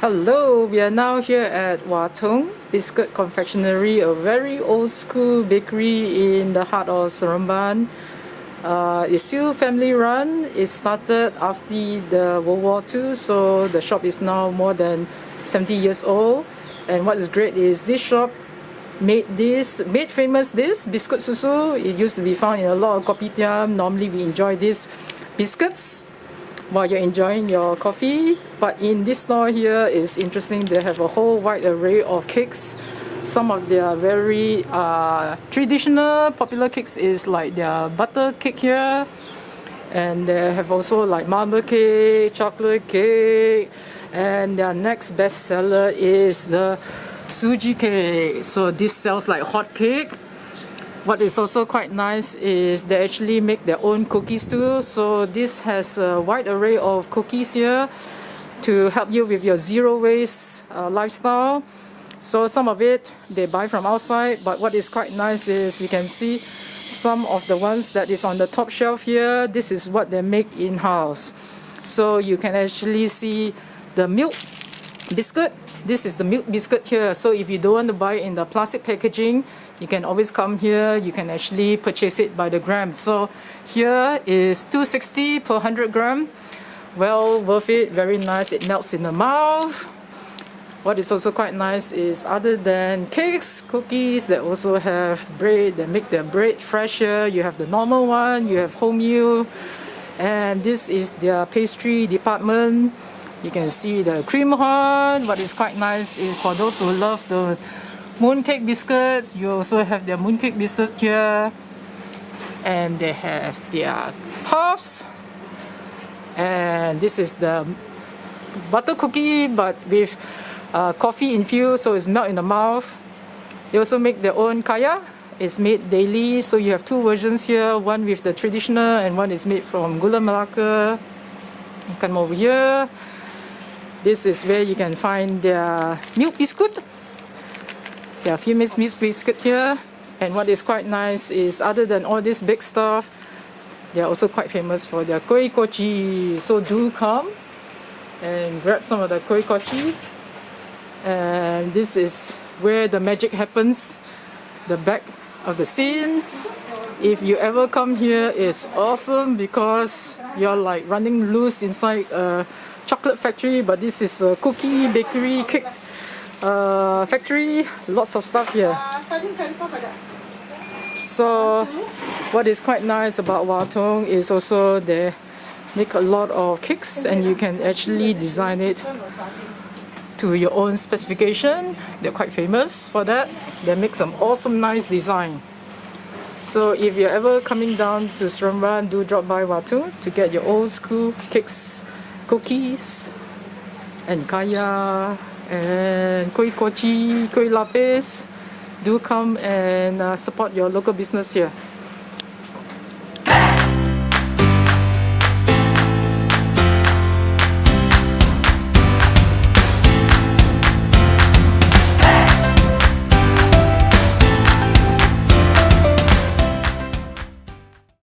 Hello, we are now here at Wah Tung Biscuit Confectionery, a very old school bakery in the heart of Seremban. It's still family run. It started after the World War II, so the shop is now more than 70 years old. And what is great is this shop made famous this Biskut Susu. It used to be found in a lot of kopitiam. Normally we enjoy these biscuits while you're enjoying your coffee, but in this store here is interesting. They have a whole wide array of cakes. Some of their very traditional popular cakes is like their butter cake here, and they have also like marble cake, chocolate cake, and their next best seller is the sugee cake. So this sells like hot cake. What is also quite nice is they actually make their own cookies too. So this has a wide array of cookies here to help you with your zero waste lifestyle. So some of it they buy from outside, but what is quite nice is you can see some of the ones that is on the top shelf here. This is what they make in-house. So you can actually see the milk biscuit. This is the milk biscuit here. So if you don't want to buy in the plastic packaging, you can always come here. You can actually purchase it by the gram. So here is $2.60 per 100 gram. Well worth it, very nice. It melts in the mouth. What is also quite nice is other than cakes, cookies, they also have bread. They make their bread fresher. You have the normal one, you have wholemeal, and this is their pastry department. You can see the cream horn. What is quite nice is for those who love the mooncake biscuits, you also have their mooncake biscuits here, and they have their puffs, and this is the butter cookie but with coffee infused, so it's melt in the mouth. They also make their own kaya. It's made daily, so you have two versions here, one with the traditional and one is made from gula melaka. You come over here. This is where you can find their milk biscuit. There are famous milk biscuit here, and what is quite nice is other than all this big stuff, they are also quite famous for their kueh koci. So do come and grab some of the kueh koci. And this is where the magic happens, the back of the scene. If you ever come here, it's awesome because you're like running loose inside a chocolate factory, but this is a cookie, bakery, cake factory. Lots of stuff here. So what is quite nice about Wah Tung is also they make a lot of cakes, and you can actually design it to your own specification. They're quite famous for that. They make some awesome nice design. So if you're ever coming down to Seremban, do drop by Wah Tung to get your old school cakes, cookies, and kaya, and kueh koci, kueh lapis. Do come and support your local business here.